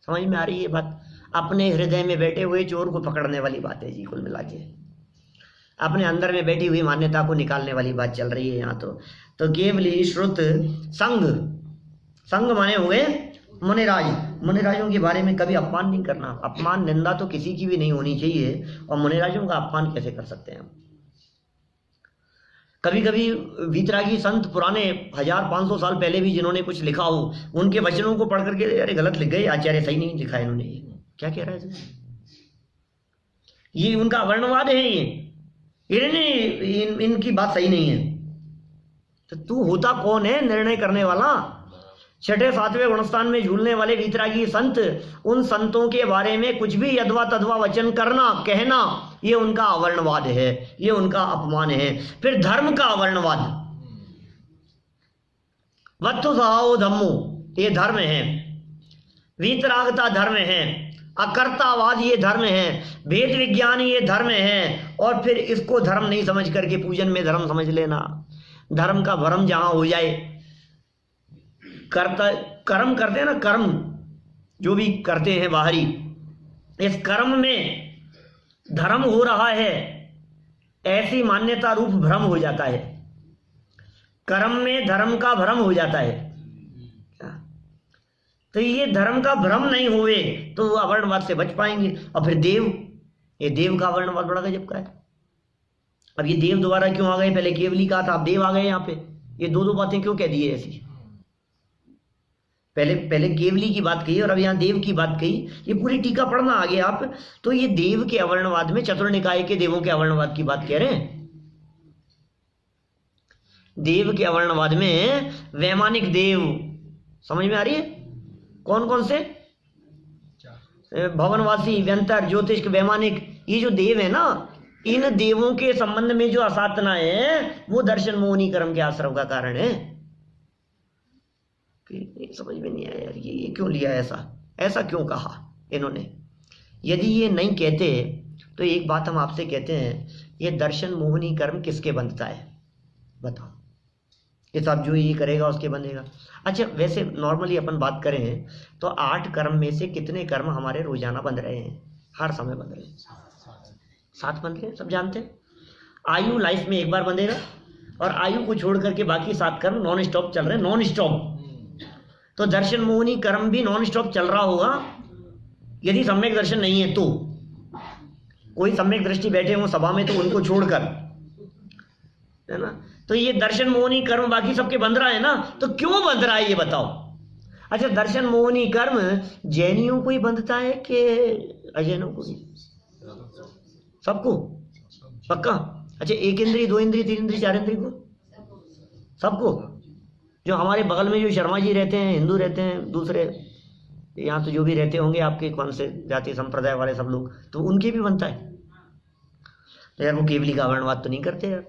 समझ में आ रही है बात? अपने हृदय में बैठे हुए चोर को पकड़ने वाली बात है जी, कुल मिला के अपने अंदर में बैठी हुई मान्यता को निकालने वाली बात चल रही है यहाँ। तो केवली श्रुत संग, संग माने हुए मुनिराज। मुनिराजों के बारे में कभी अपमान नहीं करना। अपमान निंदा तो किसी की भी नहीं होनी चाहिए, और मुनिराजों का अपमान कैसे कर सकते हैं हम? कभी कभी वीतरागी संत पुराने 1500 साल पहले भी जिन्होंने कुछ लिखा हो, उनके वचनों को पढ़ करके अरे गलत लिख गए आचार्य, सही नहीं लिखा है इन्होंने, ये क्या कह रहा है? ये उनका वर्णवाद है, ये इनकी बात सही नहीं है। तो तू होता कौन है निर्णय करने वाला? छठे सातवें गुणस्थान में झूलने वाले वीतरागी संत, उन संतों के बारे में कुछ भी यदवा तदवा वचन करना, कहना, ये उनका अवर्णवाद है, ये उनका अपमान है। फिर धर्म का अवर्णवाद, वत्तु सहाओ धम्मो, ये धर्म है। वीतरागता धर्म है, अकर्तावाद ये धर्म है, वेद विज्ञान ये धर्म है। और फिर इसको धर्म नहीं समझ करके पूजन में धर्म समझ लेना। धर्म का भ्रम जहां हो जाए, कर्म करते हैं ना, कर्म जो भी करते हैं बाहरी, इस कर्म में धर्म हो रहा है, ऐसी मान्यता रूप भ्रम हो जाता है। कर्म में धर्म का भ्रम हो जाता है। तो ये धर्म का भ्रम नहीं हुए तो वो अवर्णवाद से बच पाएंगे। और फिर देव, ये देव का अवर्णवाद बड़ा गजब का है। अब ये देव दोबारा क्यों आ गए? पहले केवली कहा था, अब देव आ गए यहाँ पे। ये दो बातें क्यों कह दी है ऐसी? पहले केवली की बात कही और अब यहाँ देव की बात कही। ये पूरी टीका पढ़ना आगे आप। तो ये देव के अवर्णवाद में चतुर निकाय के देवों के अवर्णवाद की बात कह रहे हैं। देव के अवर्णवाद में वैमानिक देव, समझ में आ रही है? कौन कौन से? भवनवासी, व्यंतर, ज्योतिष, वैमानिक, ये जो देव है ना, इन देवों के संबंध में जो असाधना है वो दर्शन मोहनी कर्म के आश्रम का कारण है। समझ में नहीं आया यार, ये क्यों लिया ऐसा क्यों कहा इन्होंने? यदि ये नहीं कहते तो एक बात हम आपसे कहते हैं, ये दर्शन मोहनी कर्म किसके बंधता है बताओ? ये सब जो ये करेगा उसके बंधेगा। अच्छा, वैसे नॉर्मली अपन बात करें तो 8 कर्म में से कितने कर्म हमारे रोजाना बंध रहे हैं, हर समय बंध रहे हैं? 7 बंध रहे हैं, सब जानते हैं। आयु लाइफ में एक बार बंधेगा, और आयु को छोड़ करके बाकी 7 कर्म नॉन स्टॉप चल रहे हैं, नॉन स्टॉप। तो दर्शन मोहनी कर्म भी नॉन स्टॉप चल रहा होगा यदि सम्यक दर्शन नहीं है तो। कोई सम्यक दृष्टि बैठे हो सभा में तो उनको छोड़कर, है ना? तो ये दर्शन मोहनी कर्म बाकी सबके बंध रहा है ना, तो क्यों बंध रहा है ये बताओ? अच्छा, दर्शन मोहनी कर्म जैनियों को ही बंधता है कि अजैनों को भी? सबको? पक्का? अच्छा, 1 इंद्री, 2 इंद्री, 3 इंद्री, 4 इंद्री को? सबको? जो हमारे बगल में जो शर्मा जी रहते हैं, हिंदू रहते हैं, दूसरे यहाँ तो जो भी रहते होंगे आपके कौन से जाति संप्रदाय वाले सब लोग, तो उनके भी बनता है। तो यार वो केवली का वर्णवाद तो नहीं करते यार,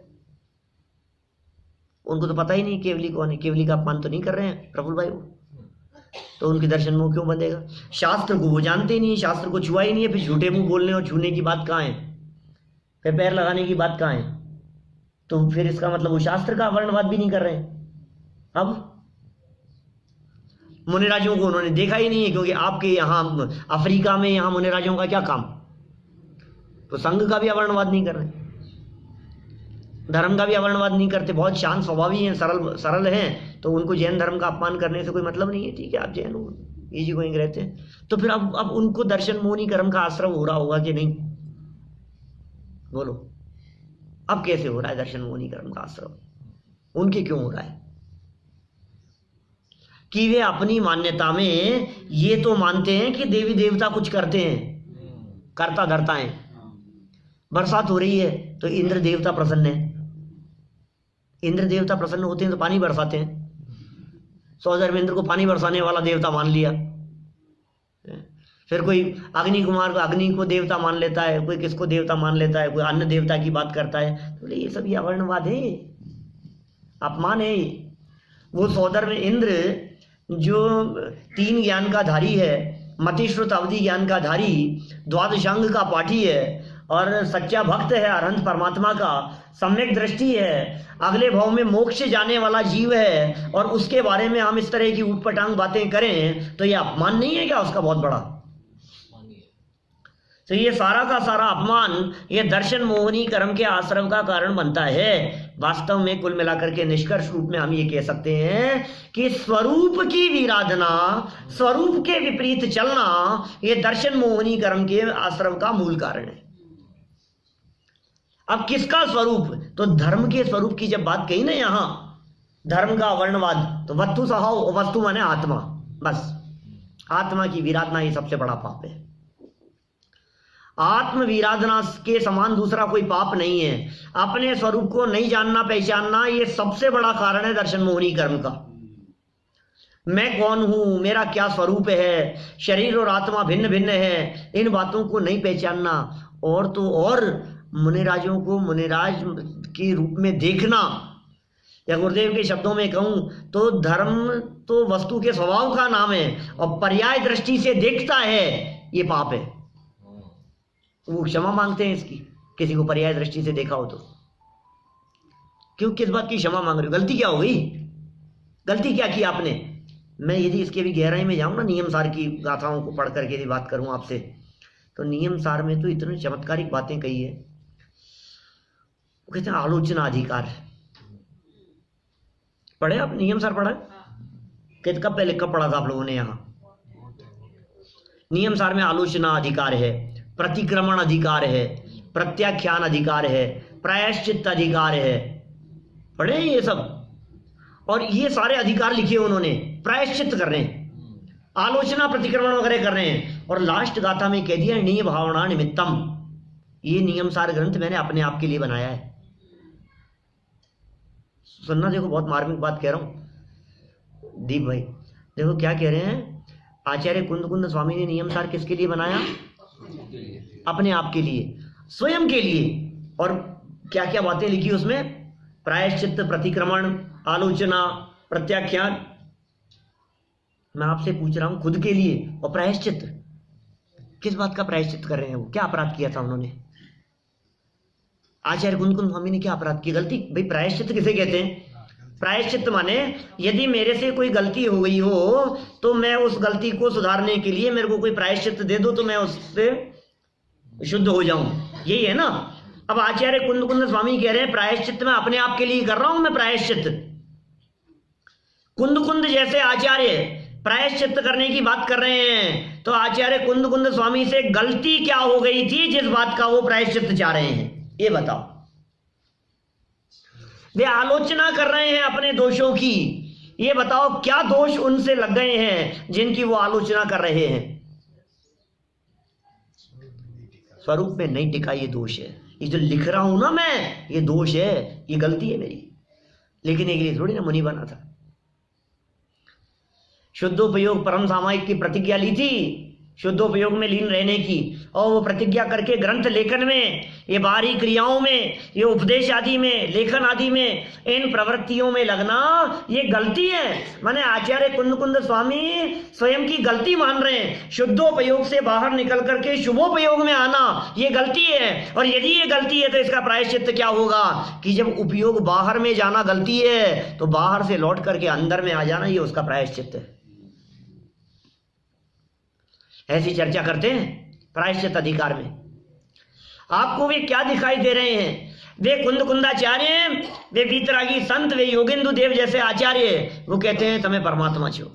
उनको तो पता ही नहीं केवली कौन है। केवली का अपमान तो नहीं कर रहे हैं प्रफुल्ल भाई वो, तो उनके दर्शन मुंह क्यों बंधेगा? शास्त्र को वो जानते ही नहीं, शास्त्र को छुआ ही नहीं है। फिर झूठे मुंह बोलने और छूने की बात कहाँ है? फिर पैर लगाने की बात कहाँ है? तो फिर इसका मतलब वो शास्त्र का वर्णवाद भी नहीं कर रहे हैं। अब मुनिराजों को उन्होंने देखा ही नहीं है, क्योंकि आपके यहाँ अफ्रीका में यहाँ मुनिराजों का क्या काम? तो संघ का भी अवर्णवाद नहीं कर रहे, धर्म का भी अवर्णवाद नहीं करते, बहुत शांत स्वभावी हैं, सरल हैं, तो उनको जैन धर्म का अपमान करने से कोई मतलब नहीं है। ठीक है, आप जैन हो, इजी गोइंग रहते हैं, तो फिर अब उनको दर्शन मोहनी कर्म का आश्रय हो रहा होगा कि नहीं? बोलो, अब कैसे हो रहा है दर्शन मोहनी कर्म का आश्रय? उनके क्यों हो रहा है? कि वे अपनी मान्यता में ये तो मानते हैं कि देवी देवता कुछ करते हैं, करता धरता है। बरसात हो रही है तो इंद्र देवता प्रसन्न है, इंद्र देवता प्रसन्न होते हैं तो पानी बरसाते हैं, सौधर्मेंद्र को पानी बरसाने वाला देवता मान लिया। फिर कोई अग्नि कुमार को, अग्नि को देवता मान लेता है, कोई किसको देवता मान लेता है, कोई अन्य देवता की बात करता है। तो बोले ये सब ये अवर्णवाद है, अपमान है। वो सौधर्म इंद्र जो 3 ज्ञान का धारी है, मतिश्रुत अवधि ज्ञान का धारी, द्वादशांग का पाठी है और सच्चा भक्त है अरहंत परमात्मा का, सम्यक दृष्टि है, अगले भाव में मोक्ष जाने वाला जीव है, और उसके बारे में हम इस तरह की ऊटपटांग बातें करें तो ये अपमान नहीं है क्या उसका बहुत बड़ा? तो ये सारा का सारा अपमान ये दर्शन मोहनी कर्म के आश्रम का कारण बनता है। वास्तव में कुल मिलाकर के निष्कर्ष रूप में हम ये कह सकते हैं कि स्वरूप की विराधना, स्वरूप के विपरीत चलना, ये दर्शन मोहनी कर्म के आश्रम का मूल कारण है। अब किसका स्वरूप? तो धर्म के स्वरूप की जब बात कही ना यहां, धर्म का वर्णवाद, तो वस्तु स्वभाव, वस्तु माने आत्मा, बस आत्मा की विराधना ही सबसे बड़ा पाप है। आत्म विराधना के समान दूसरा कोई पाप नहीं है। अपने स्वरूप को नहीं जानना पहचानना ये सबसे बड़ा कारण है दर्शन मोहनी कर्म का। मैं कौन हूं, मेरा क्या स्वरूप है, शरीर और आत्मा भिन्न भिन्न है, इन बातों को नहीं पहचानना, और तो और मुनिराजों को मुनिराज के रूप में देखना, या गुरुदेव के शब्दों में कहूं तो धर्म तो वस्तु के स्वभाव का नाम है, और पर्याय दृष्टि से देखता है ये पाप है। वो क्षमा मांगते हैं इसकी, किसी को पर्याय दृष्टि से देखा हो तो। क्यों, किस बात की क्षमा मांग रहे हो? गलती क्या हो गई? गलती क्या की आपने? मैं यदि इसके भी गहराई में जाऊं ना, नियम सार की गाथाओं को पढ़ करके यदि बात करूं आपसे, तो नियम सार में तो इतनी चमत्कारिक बातें कही है। वो कहते हैं आलोचना अधिकार। पढ़े आप नियम सार? पढ़ा? कब पहले कब पढ़ा था आप लोगों ने? यहाँ नियम सार में आलोचना अधिकार है, प्रतिक्रमण अधिकार है, प्रत्याख्यान अधिकार है, प्रायश्चित अधिकार है। पढ़े ये सब? और ये सारे अधिकार लिखे उन्होंने, प्रायश्चित कर रहे हैं, आलोचना प्रतिक्रमण वगैरह कर रहे हैं, और लास्ट गाथा में कह दिया निय भावना निमित्तम। ये नियम सार ग्रंथ मैंने अपने आप के लिए बनाया है। सुनना, देखो बहुत मार्मिक बात कह रहा हूं दीप भाई। देखो क्या कह रहे हैं, आचार्य कुंद स्वामी ने नियम सार किसके लिए बनाया? अपने आप के लिए, स्वयं के लिए। और क्या क्या बातें लिखी उसमें? प्रायश्चित, प्रतिक्रमण, आलोचना, प्रत्याख्यान। मैं आपसे पूछ रहा हूं खुद के लिए, और प्रायश्चित किस बात का प्रायश्चित कर रहे हैं? वो क्या अपराध किया था उन्होंने? आचार्य कुंद स्वामी ने क्या अपराध की? गलती भाई, प्रायश्चित किसे कहते हैं? प्रायश्चित माने यदि मेरे से कोई गलती हो गई हो तो मैं उस गलती को सुधारने के लिए मेरे को कोई प्रायश्चित दे दो तो मैं उससे शुद्ध हो जाऊं, यही है ना। अब आचार्य कुंद स्वामी कह रहे हैं प्रायश्चित मैं अपने आप के लिए कर रहा हूं। मैं प्रायश्चित, कुंद जैसे आचार्य प्रायश्चित करने की बात कर रहे हैं, तो आचार्य कुंद स्वामी से गलती क्या हो गई थी जिस बात का वो प्रायश्चित चाह रहे हैं? ये बताओ। वे आलोचना कर रहे हैं अपने दोषों की, ये बताओ क्या दोष उनसे लग गए हैं जिनकी वो आलोचना कर रहे हैं? स्वरूप में नहीं टिका, ये दोष है। ये जो लिख रहा हूं ना मैं, ये दोष है, ये गलती है मेरी। लिखने के लिए थोड़ी ना मुनि बना था। शुद्धोपयोग परम सामायिक की प्रतिज्ञा ली थी, शुद्धोपयोग में लीन रहने की, और वो प्रतिज्ञा करके ग्रंथ लेखन में, ये बाहरी क्रियाओं में, ये उपदेश आदि में, लेखन आदि में, इन प्रवृत्तियों में लगना ये गलती है। माने आचार्य कुंद स्वामी स्वयं की गलती मान रहे हैं। शुद्धोपयोग से बाहर निकल करके शुभोपयोग में आना ये गलती है, और यदि ये गलती है तो इसका प्रायश्चित क्या होगा कि जब उपयोग बाहर में जाना गलती है तो बाहर से लौट करके अंदर में आ जाना ये उसका प्रायश्चित है। ऐसी चर्चा करते हैं प्रायश्चित अधिकार में। आपको वे क्या दिखाई दे रहे हैं? वे कुंदाचार्य, वे वीतरागी संत, वे योगेंदु देव जैसे आचार्य, वो कहते हैं तुम्हें परमात्मा छो,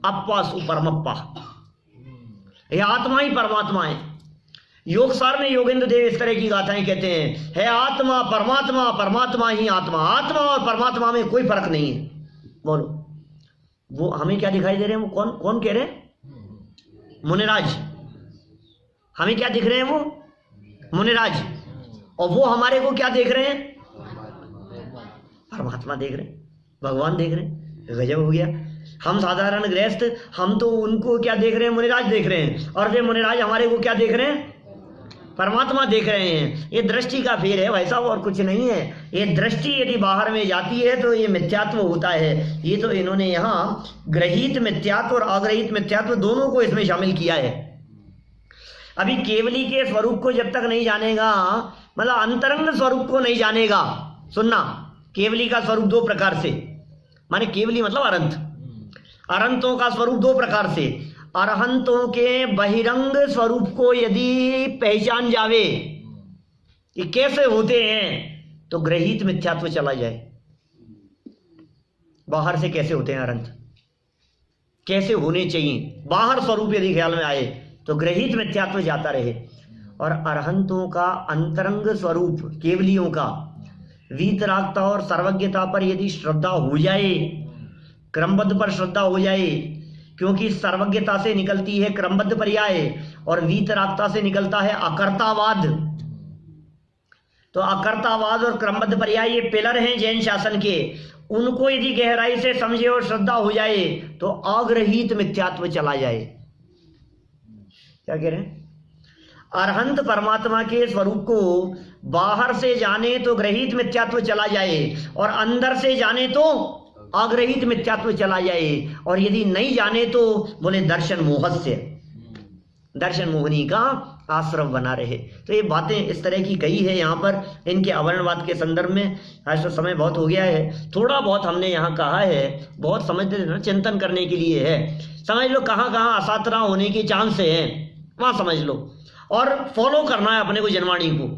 अप्पा सु परमप्पा, ये आत्मा ही परमात्मा है। योग सार में योगेंद्र देव इस तरह की गाथाएं कहते हैं, है आत्मा परमात्मा, परमात्मा ही आत्मा, आत्मा और परमात्मा में कोई फर्क नहीं है। बोलो, वो हमें क्या दिखाई दे रहे हैं? वो कौन कह रहे हैं? मुनिराज। हमें क्या दिख रहे हैं? वो मुनिराज। और वो हमारे को क्या देख रहे हैं? परमात्मा देख रहे हैं, भगवान देख रहे हैं। गजब हो गया। हम साधारण गृहस्थ, हम तो उनको क्या देख रहे हैं, मुनिराज देख रहे हैं, और वे मुनिराज हमारे को क्या देख रहे हैं, परमात्मा देख रहे हैं। ये दृष्टि का फेर है भाई साहब, और कुछ नहीं है। ये दृष्टि यदि बाहर में जाती है तो ये मिथ्यात्व होता है। ये तो इन्होंने यहाँ ग्रहित मिथ्यात्व और अग्रहित मिथ्यात्व दोनों को इसमें शामिल किया है। अभी केवली के स्वरूप को जब तक नहीं जानेगा, मतलब अंतरंग स्वरूप को नहीं जानेगा, सुनना, केवली का स्वरूप दो प्रकार से, माने केवली मतलब अनंत, अनंतों का स्वरूप दो प्रकार से। अरहंतों के बहिरंग स्वरूप को यदि पहचान जावे कि कैसे होते हैं, तो ग्रहित मिथ्यात्व चला जाए। बाहर से कैसे होते हैं अरहंत, कैसे होने चाहिए, बाहर स्वरूप यदि ख्याल में आए तो ग्रहित मिथ्यात्व जाता रहे। और अरहंतों का अंतरंग स्वरूप केवलियों का वीतरागता और सर्वज्ञता पर यदि श्रद्धा हो जाए, क्रमबद्ध पर श्रद्धा हो जाए, क्योंकि सर्वज्ञता से निकलती है क्रमबद्ध पर्याय और वीतरागता से निकलता है अकर्तावाद। तो अकर्तावाद और क्रमबद्ध पर्याय ये पिलर हैं जैन शासन के, उनको यदि गहराई से समझे और श्रद्धा हो जाए तो अग्रहित मिथ्यात्व चला जाए। क्या कह रहे हैं? अरहंत परमात्मा के स्वरूप को बाहर से जाने तो ग्रहित मिथ्यात्व चला जाए, और अंदर से जाने तो अग्रहित मिथ्यात्व चला जाए। और यदि नहीं जाने तो बोले दर्शन मोहस्य, दर्शन मोहनी का आश्रम बना रहे। तो ये बातें इस तरह की कही है यहाँ पर इनके अवर्णवाद के संदर्भ में। आज तो समय बहुत हो गया है, थोड़ा बहुत हमने यहाँ कहा है, बहुत समझते ना, चिंतन करने के लिए है। समझ लो कहाँ कहाँ असातरा होने के चांस हैं, वहाँ समझ लो, और फॉलो करना है अपने को, जनवाणी को,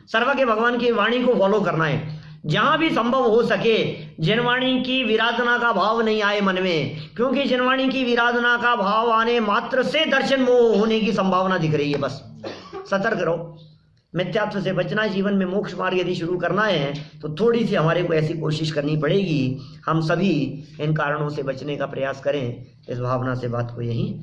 सर्व के भगवान की वाणी को फॉलो करना है। जहां भी संभव हो सके जनवाणी की विराधना का भाव नहीं आए मन में, क्योंकि जनवाणी की विराधना का भाव आने मात्र से दर्शन मोह होने की संभावना दिख रही है। बस सतर्क रहो, मिथ्यात्व से बचना, जीवन में मोक्ष मार्ग यदि शुरू करना है तो थोड़ी सी हमारे को ऐसी कोशिश करनी पड़ेगी, हम सभी इन कारणों से बचने का प्रयास करें। इस भावना से बात को यहीं